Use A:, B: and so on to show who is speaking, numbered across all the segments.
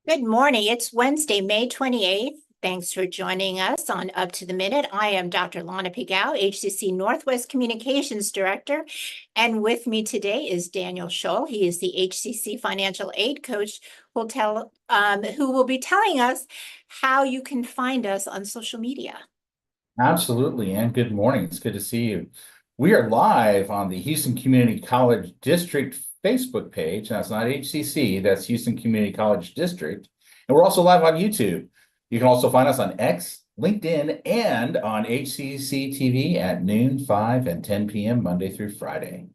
A: Good morning. It's Wednesday, May 28th. Thanks for joining us on Up to the Minute. I am Dr. Lana Pigao, HCC Northwest Communications Director. And with me today is Daniel Zhou. He is the HCC Financial Aid Coach who will be telling us how you can find us on social media.
B: Absolutely, and good morning. It's good to see you. We are live on the Houston Community College District Facebook page. That's not HCC, that's Houston Community College District. And we're also live on YouTube. You can also find us on X, LinkedIn, and on HCCTV at noon, 5, and 10 p.m. Monday through Friday.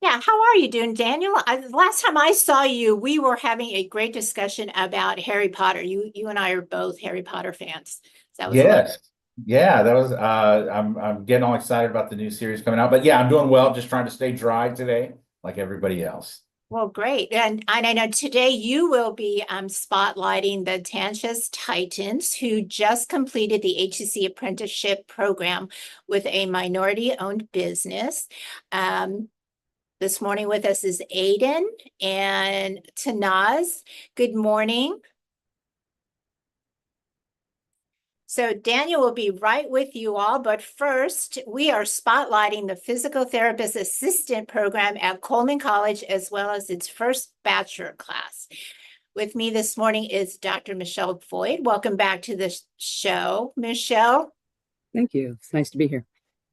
A: Yeah, how are you doing, Daniel? Last time I saw you, we were having a great discussion about Harry Potter. You and I are both Harry Potter fans. That was
B: Yes. Yeah, that was I'm getting all excited about the new series coming out. But yeah, I'm doing well, just trying to stay dry today, like everybody else.
A: Well, great. And I know today you will be spotlighting the TanChes Titans, who just completed the HCC Apprenticeship program with a minority-owned business. This morning with us is Aidan and Tanaz. Good morning. So Daniel will be right with you all, but first we are spotlighting the Physical Therapist Assistant Program at Coleman College, as well as its first bachelor class. With me this morning is Dr. Michele Voight. Welcome back to the show, Michele.
C: Thank you. It's nice to be here.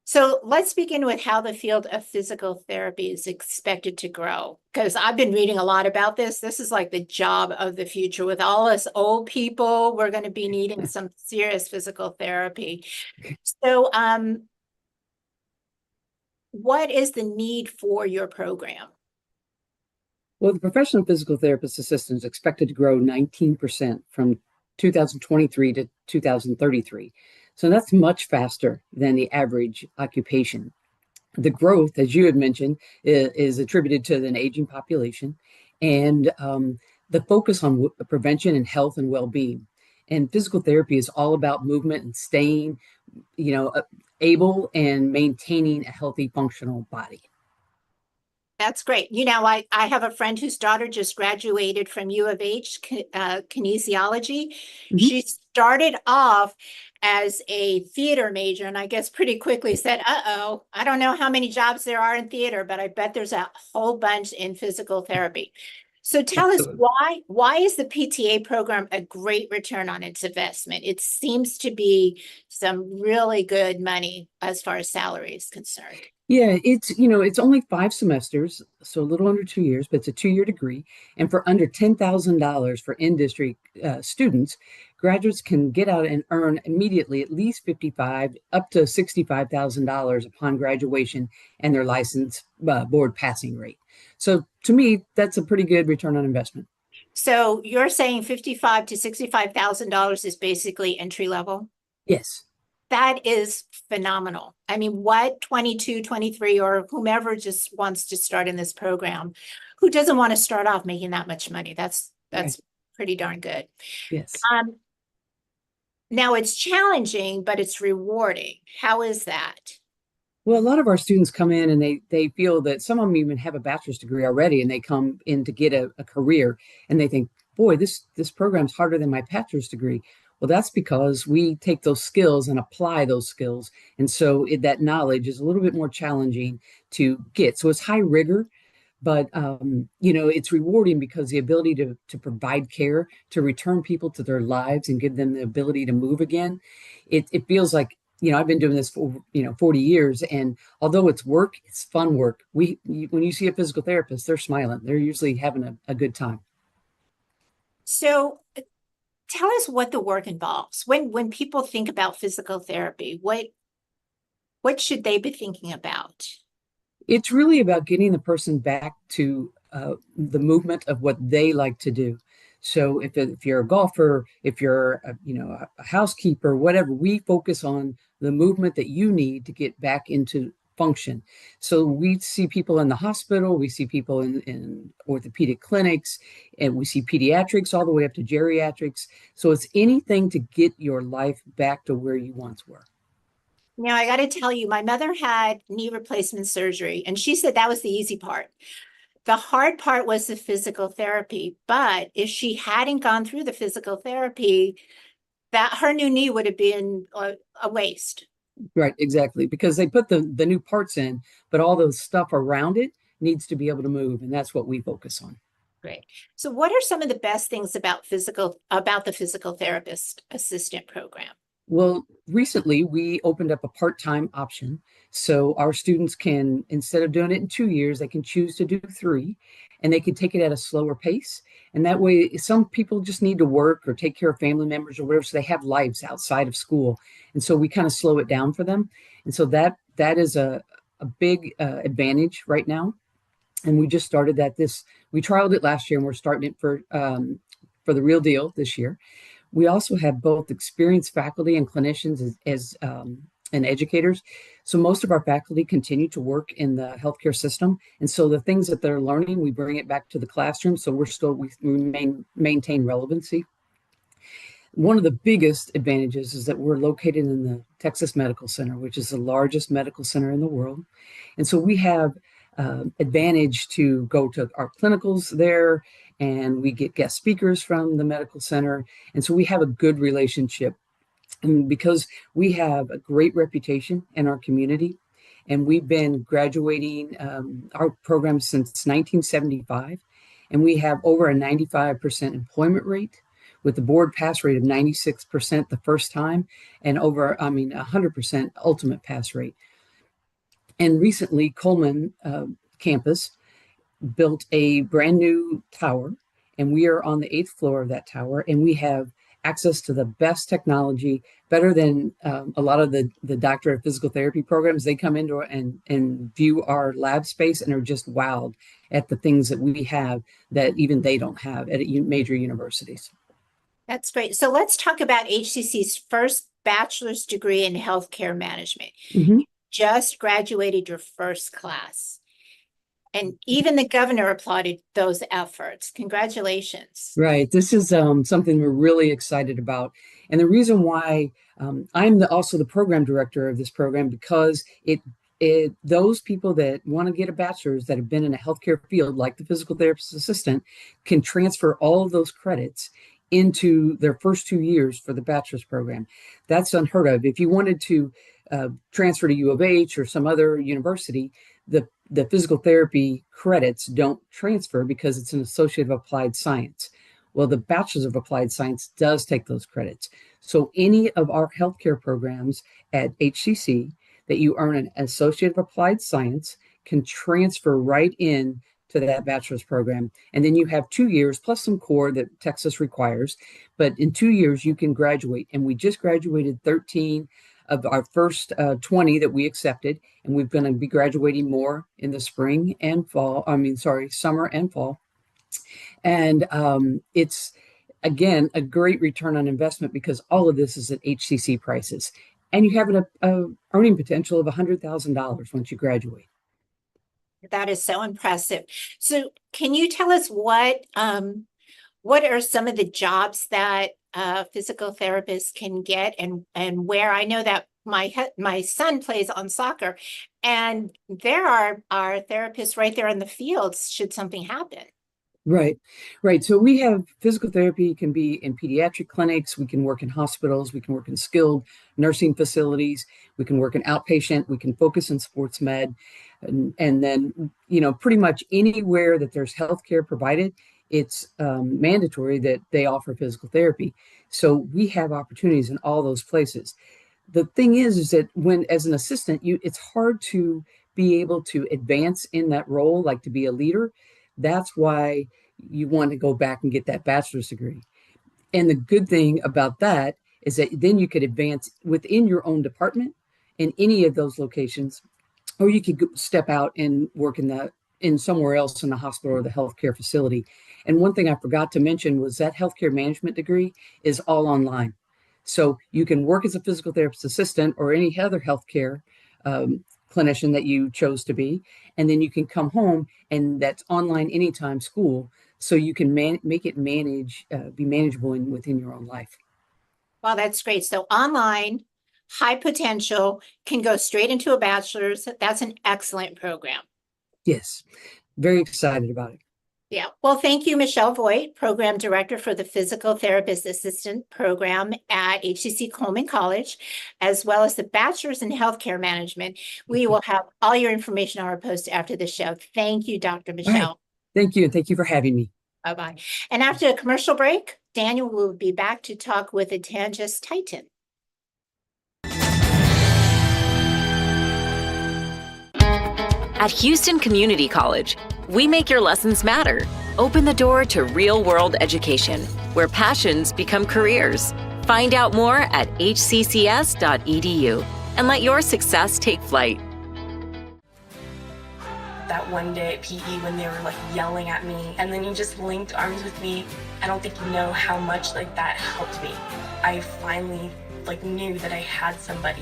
A: So let's begin with how the field of physical therapy is expected to grow, because I've been reading a lot about this. This is like the job of the future. With all us old people, we're going to be needing some serious physical therapy. So what is the need for your program?
C: Well, the professional physical therapist assistant is expected to grow 19% from 2023 to 2033. So that's much faster than the average occupation. The growth, as you had mentioned, is attributed to an aging population and the focus on prevention and health and well-being. And physical therapy is all about movement and staying, able and maintaining a healthy, functional body.
A: That's great. You know, I have a friend whose daughter just graduated from U of H, kinesiology. Mm-hmm. She started off as a theater major, and I guess pretty quickly said, uh-oh, I don't know how many jobs there are in theater, but I bet there's a whole bunch in physical therapy. So tell us why is the PTA program a great return on its investment? It seems to be some really good money as far as salary is concerned.
C: Yeah, it's only 5 semesters, so a little under 2 years, but it's a 2-year degree. And for under $10,000 for in-district students, graduates can get out and earn immediately at least $55,000 up to $65,000 upon graduation and their license board passing rate. So to me, that's a pretty good return on investment.
A: So you're saying $55,000 to $65,000 is basically entry level?
C: Yes.
A: That is phenomenal. I mean, what 22, 23, or whomever just wants to start in this program, who doesn't want to start off making that much money? That's right. Pretty darn good.
C: Yes.
A: Now it's challenging, but it's rewarding. How is that?
C: Well, a lot of our students come in and they feel that some of them even have a bachelor's degree already, and they come in to get a career, and they think, boy, this program's harder than my bachelor's degree. Well, that's because we take those skills and apply those skills. And so that knowledge is a little bit more challenging to get. So it's high rigor, but, it's rewarding because the ability to provide care, to return people to their lives and give them the ability to move again. It feels like, I've been doing this for, 40 years. And although it's work, it's fun work. When you see a physical therapist, they're smiling. They're usually having a good time.
A: So tell us what the work involves. When people think about physical therapy, what should they be thinking about?
C: It's really about getting the person back to the movement of what they like to do. So if you're a golfer, if you're a housekeeper, whatever, we focus on the movement that you need to get back into function. So we see people in the hospital, we see people in orthopedic clinics, and we see pediatrics all the way up to geriatrics. So it's anything to get your life back to where you once were.
A: Now, I got to tell you, my mother had knee replacement surgery, and she said that was the easy part. The hard part was the physical therapy, but if she hadn't gone through the physical therapy, that her new knee would have been a waste.
C: Right, exactly. Because they put the new parts in, but all the stuff around it needs to be able to move, and that's what we focus on.
A: Great. So what are some of the best things about the physical therapist assistant program?
C: Well, recently we opened up a part-time option. So our students can, instead of doing it in 2 years, they can choose to do 3, and they can take it at a slower pace. And that way, some people just need to work or take care of family members or whatever. So they have lives outside of school. And so we kind of slow it down for them. And so that is a big advantage right now. And we just started that we trialed it last year, and we're starting it for the real deal this year. We also have both experienced faculty and clinicians and educators. So most of our faculty continue to work in the healthcare system. And so the things that they're learning, we bring it back to the classroom. So we maintain relevancy. One of the biggest advantages is that we're located in the Texas Medical Center, which is the largest medical center in the world. And so we have advantage to go to our clinicals there, and we get guest speakers from the medical center. And so we have a good relationship. And because we have a great reputation in our community, and we've been graduating our program since 1975, and we have over a 95% employment rate with the board pass rate of 96% the first time, and 100% ultimate pass rate. And recently, Coleman campus built a brand new tower, and we are on the 8th floor of that tower, and we have access to the best technology, better than a lot of the doctorate of physical therapy programs. They come into and view our lab space and are just wowed at the things that we have that even they don't have at major universities.
A: That's great. So let's talk about HCC's first bachelor's degree in healthcare management.
C: Mm-hmm.
A: Just graduated your first class. And even the governor applauded those efforts. Congratulations.
C: Right. This is something we're really excited about. And the reason why I'm also the program director of this program, because those people that want to get a bachelor's that have been in a healthcare field, like the physical therapist assistant, can transfer all of those credits into their first 2 years for the bachelor's program. That's unheard of. If you wanted to transfer to U of H or some other university, the physical therapy credits don't transfer because it's an associate of applied science. Well, the bachelor's of applied science does take those credits. So any of our healthcare programs at HCC that you earn an associate of applied science can transfer right in to that bachelor's program. And then you have 2 years plus some core that Texas requires. But in 2 years, you can graduate. And we just graduated 13 of our first 20 that we accepted. And we're going to be graduating more in the summer and fall. And it's, again, a great return on investment because all of this is at HCC prices. And you have an earning potential of $100,000 once you graduate.
A: That is so impressive. So can you tell us what are some of the jobs that physical therapists can get, and where? I know that my son plays on soccer, and there are therapists right there in the fields should something happen.
C: Right. So we have physical therapy can be in pediatric clinics. We can work in hospitals. We can work in skilled nursing facilities. We can work in outpatient. We can focus in sports med. And then, pretty much anywhere that there's healthcare provided, it's mandatory that they offer physical therapy. So we have opportunities in all those places. The thing is that as an assistant, it's hard to be able to advance in that role, like to be a leader. That's why you want to go back and get that bachelor's degree. And the good thing about that is that then you could advance within your own department in any of those locations, or you could step out and work in somewhere else in the hospital or the healthcare facility. And one thing I forgot to mention was that healthcare management degree is all online. So you can work as a physical therapist assistant or any other healthcare clinician that you chose to be, and then you can come home, and that's online anytime school, so you can make it be manageable within your own life.
A: Well, that's great. So online, high potential, can go straight into a bachelor's. That's an excellent program.
C: Yes, very excited about it.
A: Yeah, well, thank you, Michele Voight, Program Director for the Physical Therapist Assistant Program at HCC Coleman College, as well as the Bachelor's in Healthcare Management. We will have all your information on our post after the show. Thank you, Dr. Michele.
C: Right. Thank you. And thank you for having me.
A: Bye-bye. And after a commercial break, Daniel will be back to talk with a TanChes Titan.
D: At Houston Community College, we make your lessons matter. Open the door to real-world education, where passions become careers. Find out more at hccs.edu and let your success take flight.
E: That one day at PE when they were like yelling at me, and then you just linked arms with me. I don't think you know how much like that helped me. I finally like knew that I had somebody.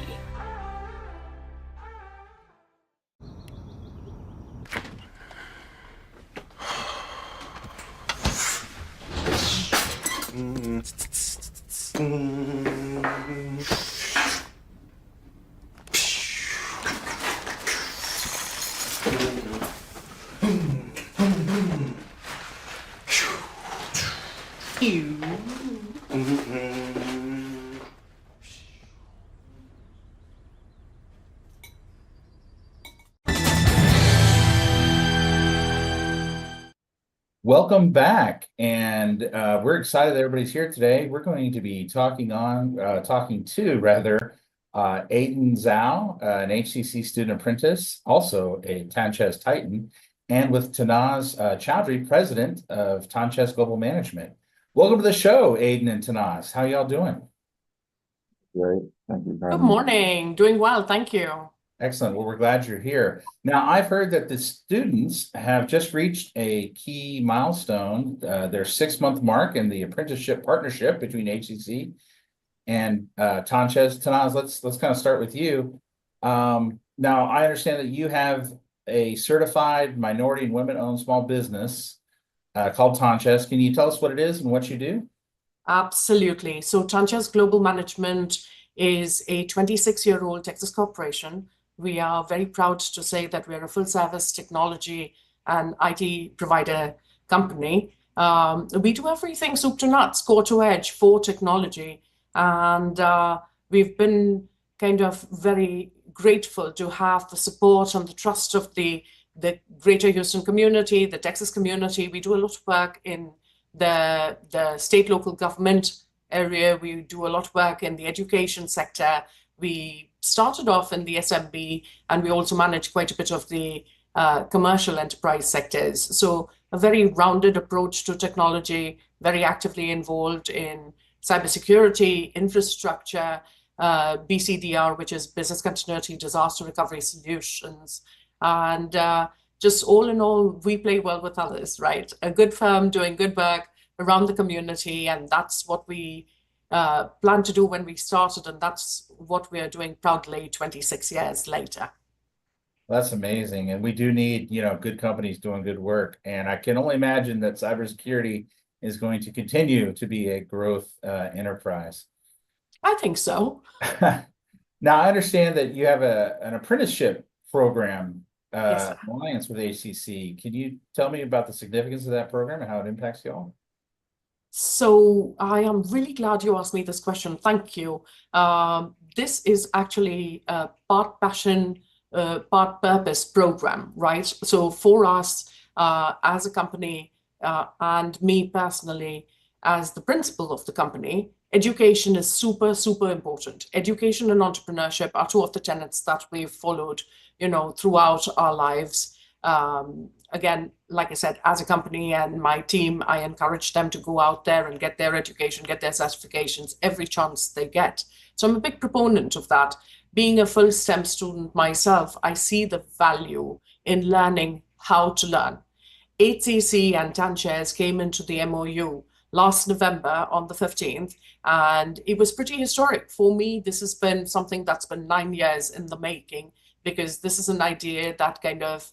B: Welcome back, and we're excited that everybody's here today. We're going to be talking to Aidan Zhou, an HCC student apprentice, also a TanChes Titan, and with Tanaz Choudhury, president of TanChes Global Management. Welcome to the show, Aidan and Tanaz. How y'all doing?
F: Great. Thank you very
G: Good
F: much.
G: Morning. Doing well. Thank you.
B: Excellent. Well, we're glad you're here. Now, I've heard that the students have just reached a key milestone, their 6-month mark in the apprenticeship partnership between HCC and TanChes. Tanaz, let's kind of start with you. Now, I understand that you have a certified minority and women-owned small business called TanChes. Can you tell us what it is and what you do?
G: Absolutely. So TanChes Global Management is a 26-year-old Texas corporation. We are very proud to say that we are a full-service technology and IT provider company. We do everything soup to nuts, core to edge for technology. And we've been kind of very grateful to have the support and the trust of the greater Houston community, the Texas community. We do a lot of work in the state local government area. We do a lot of work in the education sector. We started off in the SMB, and we also manage quite a bit of the commercial enterprise sectors. So a very rounded approach to technology, very actively involved in cybersecurity, infrastructure, BCDR, which is business continuity, disaster recovery solutions. And just all in all, we play well with others, right? A good firm doing good work around the community, and that's what we planned to do when we started, and that's what we are doing proudly 26 years later.
B: That's amazing, and we do need, good companies doing good work, and I can only imagine that cybersecurity is going to continue to be a growth enterprise.
G: I think so.
B: Now, I understand that you have an apprenticeship program
G: Yes,
B: alliance with HCC. Can you tell me about the significance of that program and how it impacts y'all?
G: So I am really glad you asked me this question. Thank you. This is actually a part passion, part purpose program, right? So for us as a company and me personally as the principal of the company, education is super, super important. Education and entrepreneurship are two of the tenets that we've followed, throughout our lives. Again, like I said, as a company and my team, I encourage them to go out there and get their education, get their certifications every chance they get. So I'm a big proponent of that. Being a full STEM student myself, I see the value in learning how to learn. HCC and TanChes came into the MOU last November on the 15th, and it was pretty historic. For me, this has been something that's been 9 years in the making, because this is an idea that kind of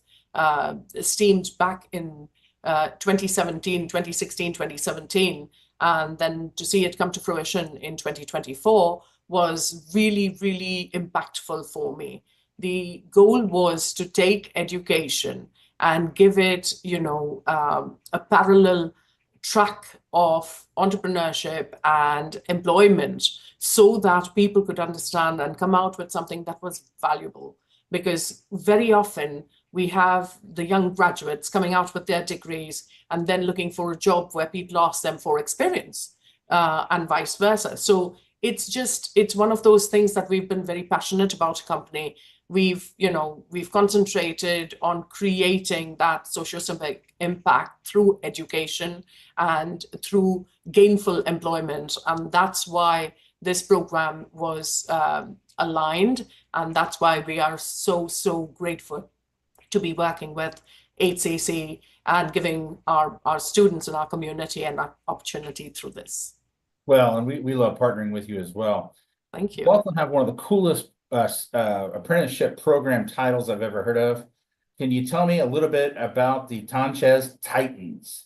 G: steamed back in 2017, 2016, 2017, and then to see it come to fruition in 2024 was really, really impactful for me. The goal was to take education and give it, a parallel track of entrepreneurship and employment so that people could understand and come out with something that was valuable. Because very often we have the young graduates coming out with their degrees and then looking for a job where people ask them for experience, and vice versa. So it's one of those things that we've been very passionate about a company. We've concentrated on creating that socio-civic impact through education and through gainful employment. And that's why this program was aligned. And that's why we are so grateful to be working with HCC and giving our students in our community an opportunity through this.
B: Well, and we love partnering with you as well.
G: Thank you.
B: You also have one of the coolest apprenticeship program titles I've ever heard of. Can you tell me a little bit about the TanChes Titans?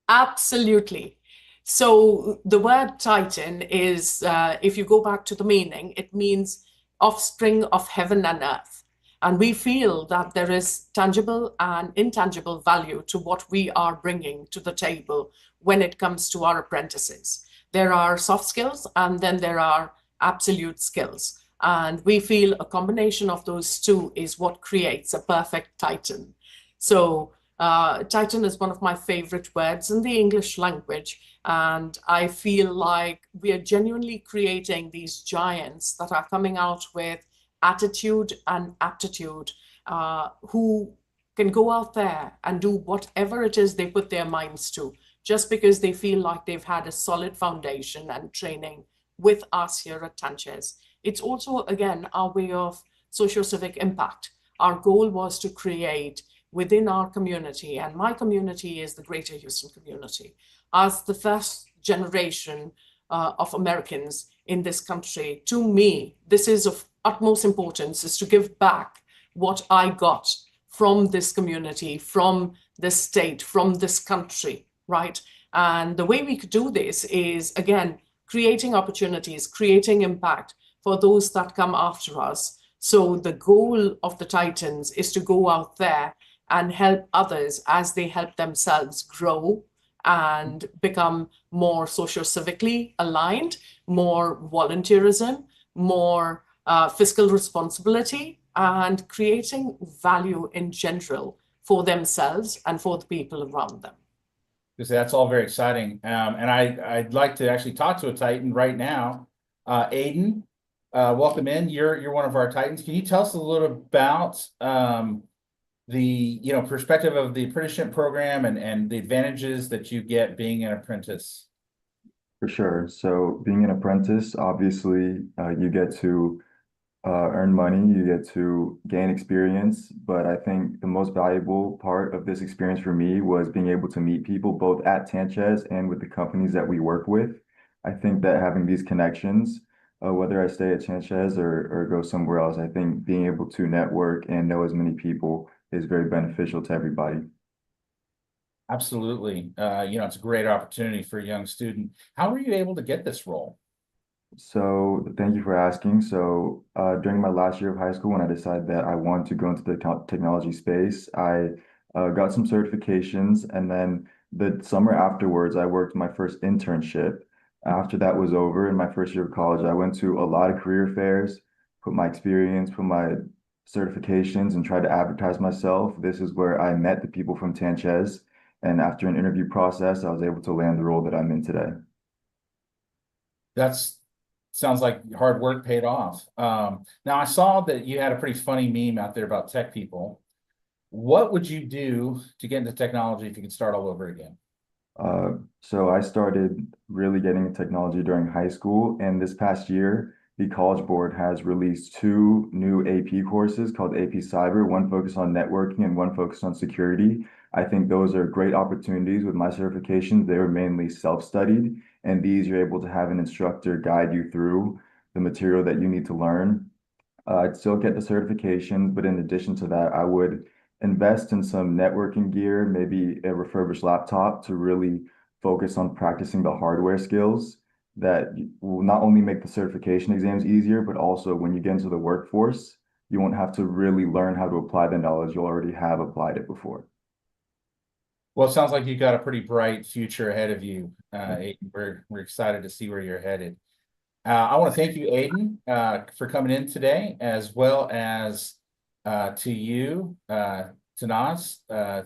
G: Absolutely. So the word Titan is, if you go back to the meaning, it means offspring of heaven and earth. And we feel that there is tangible and intangible value to what we are bringing to the table when it comes to our apprentices. There are soft skills and then there are absolute skills. And we feel a combination of those two is what creates a perfect Titan. So Titan is one of my favorite words in the English language. And I feel like we are genuinely creating these giants that are coming out with attitude and aptitude, who can go out there and do whatever it is they put their minds to, just because they feel like they've had a solid foundation and training with us here at TanChes. It's also, again, our way of socio-civic impact. Our goal was to create within our community, and my community is the Greater Houston community, as the first generation of Americans in this country. To me, this is of utmost importance, is to give back what I got from this community, from this state, from this country, right? And the way we could do this is, again, creating opportunities, creating impact for those that come after us. So the goal of the Titans is to go out there and help others as they help themselves grow and become more socio-civically aligned, more volunteerism, more fiscal responsibility, and creating value in general for themselves and for the people around them.
B: Because that's all very exciting. And I'd like to actually talk to a Titan right now. Aidan, welcome in. You're one of our Titans. Can you tell us a little about the perspective of the apprenticeship program and the advantages that you get being an apprentice?
F: For sure. So being an apprentice, obviously, you get to earn money, you get to gain experience. But I think the most valuable part of this experience for me was being able to meet people both at TanChes and with the companies that we work with. I think that having these connections, whether I stay at TanChes or go somewhere else, I think being able to network and know as many people is very beneficial to everybody.
B: Absolutely. It's a great opportunity for a young student. How were you able to get this role?
F: So thank you for asking. So during my last year of high school, when I decided that I wanted to go into the technology space, I got some certifications, and then the summer afterwards, I worked my first internship. After that was over in my first year of college, I went to a lot of career fairs, put my experience, put my certifications, and tried to advertise myself. This is where I met the people from TanChes, and after an interview process, I was able to land the role that I'm in today.
B: Sounds like hard work paid off. Now I saw that you had a pretty funny meme out there about tech people. What would you do to get into technology if you could start all over again?
F: So I started really getting into technology during high school, and this past year, the College Board has released 2 new AP courses called AP Cyber, one focused on networking and one focused on security. I think those are great opportunities. With my certifications, they were mainly self-studied, and these you're able to have an instructor guide you through the material that you need to learn. I'd still get the certifications, but in addition to that, I would invest in some networking gear, maybe a refurbished laptop, to really focus on practicing the hardware skills that will not only make the certification exams easier, but also when you get into the workforce, you won't have to really learn how to apply the knowledge. You'll already have applied it before.
B: Well, it sounds like you've got a pretty bright future ahead of you. Aidan. We're excited to see where you're headed. I want to thank you, Aidan, for coming in today, as well as to you, Tanaz.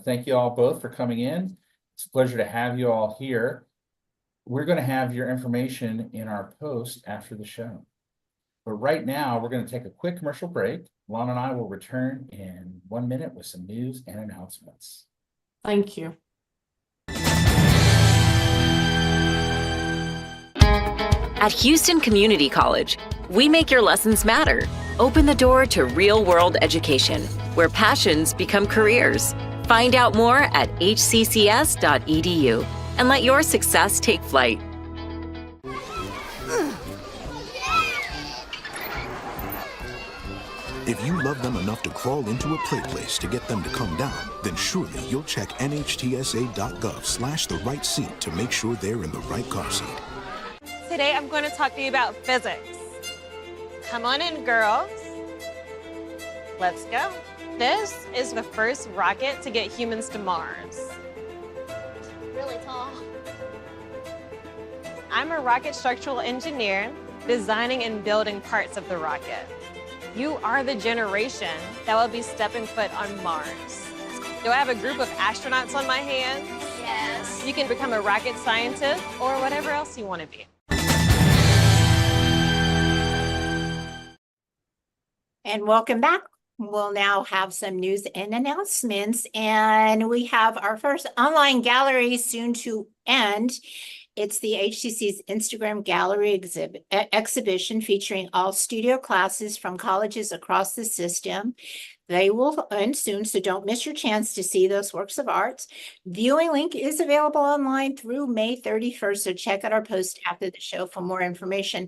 B: Thank you all both for coming in. It's a pleasure to have you all here. We're going to have your information in our post after the show. But right now, we're going to take a quick commercial break. Lon and I will return in 1 minute with some news and announcements.
G: Thank you.
D: At Houston Community College, we make your lessons matter. Open the door to real-world education, where passions become careers. Find out more at hccs.edu and let your success take flight.
H: If you love them enough to crawl into a play place to get them to come down, then surely you'll check nhtsa.gov/the right seat to make sure they're in the right car seat.
I: Today I'm going to talk to you about physics. Come on in, girls. Let's go. This is the first rocket to get humans to Mars. Really tall. I'm a rocket structural engineer, designing and building parts of the rocket. You are the generation that will be stepping foot on Mars. Do I have a group of astronauts on my hands? Yes. You can become a rocket scientist or whatever else you want to be.
A: And welcome back. We'll now have some news and announcements. And we have our first online gallery soon to end. It's the HCC's Instagram gallery exhibition featuring all studio classes from colleges across the system. They will end soon, so don't miss your chance to see those works of art. Viewing link is available online through May 31st, so check out our post after the show for more information.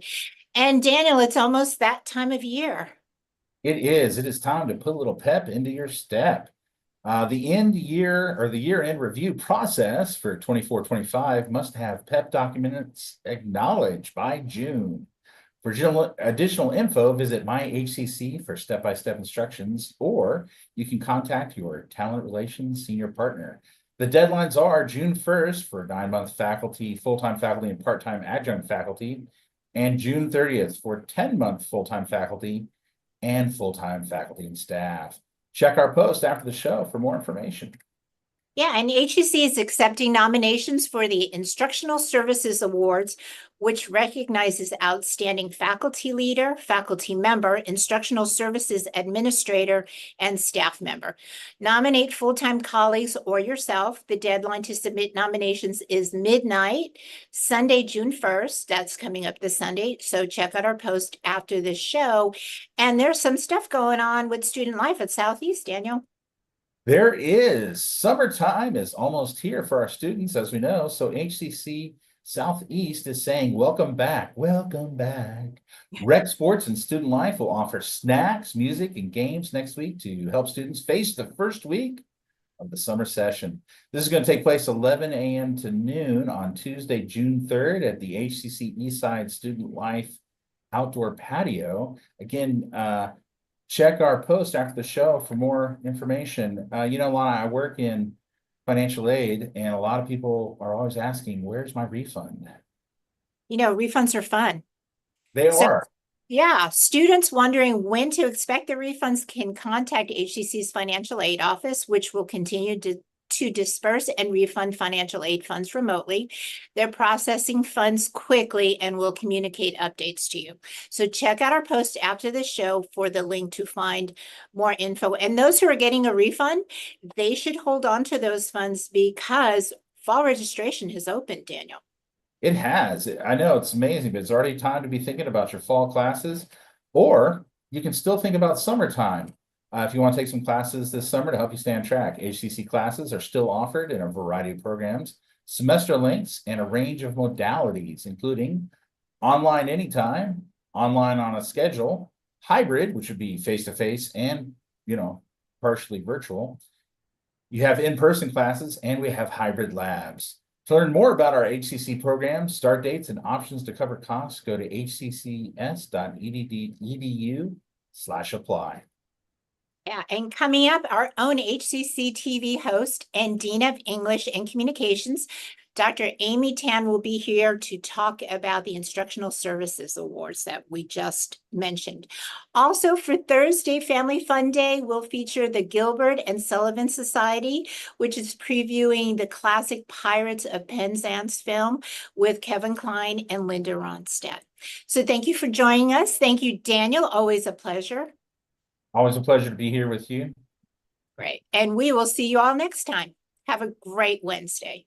A: And Daniel, it's almost that time of year.
B: It is. It is time to put a little pep into your step. The year-end review process for 24-25 must have PEP documents acknowledged by June. For additional info, visit my HCC for step-by-step instructions, or you can contact your talent relations senior partner. The deadlines are June 1st for 9-month faculty, full-time faculty, and part-time adjunct faculty, and June 30th for 10-month full-time faculty and full-time faculty and staff. Check our post after the show for more information.
A: Yeah, and HCC is accepting nominations for the Instructional Services Awards, which recognizes outstanding faculty leader, faculty member, instructional services administrator, and staff member. Nominate full-time colleagues or yourself. The deadline to submit nominations is midnight, Sunday, June 1st. That's coming up this Sunday. So check out our post after the show. And there's some stuff going on with student life at Southeast, Daniel.
B: There is. Summertime is almost here for our students, as we know. So HCC Southeast is saying, welcome back. Welcome back. Rec Sports and Student Life will offer snacks, music, and games next week to help students face the first week of the summer session. This is going to take place 11 a.m. to noon on Tuesday, June 3rd at the HCC Eastside Student Life Outdoor Patio. Again, check our post after the show for more information. Lana, I work in financial aid, and a lot of people are always asking, where's my refund?
A: Refunds are fun.
B: They are.
A: Yeah, students wondering when to expect the refunds can contact HCC's financial aid office, which will continue to disperse and refund financial aid funds remotely. They're processing funds quickly and will communicate updates to you. So check out our post after the show for the link to find more info. And those who are getting a refund, they should hold on to those funds because fall registration has opened, Daniel.
B: It has. I know it's amazing, but it's already time to be thinking about your fall classes, or you can still think about summertime. If you want to take some classes this summer to help you stay on track, HCC classes are still offered in a variety of programs, semester lengths, and a range of modalities, including online anytime, online on a schedule, hybrid, which would be face-to-face and, partially virtual. You have in-person classes, and we have hybrid labs. To learn more about our HCC programs, start dates, and options to cover costs, go to hccs.edu/apply.
A: Yeah, and coming up, our own HCCTV host and Dean of English and Communications, Dr. Amy Tan, will be here to talk about the Instructional Services Awards that we just mentioned. Also, for Thursday Family Fun Day, we'll feature the Gilbert and Sullivan Society, which is previewing the classic Pirates of Penzance film with Kevin Kline and Linda Ronstadt. So thank you for joining us. Thank you, Daniel. Always a pleasure.
B: Always a pleasure to be here with you.
A: Great. And we will see you all next time. Have a great Wednesday.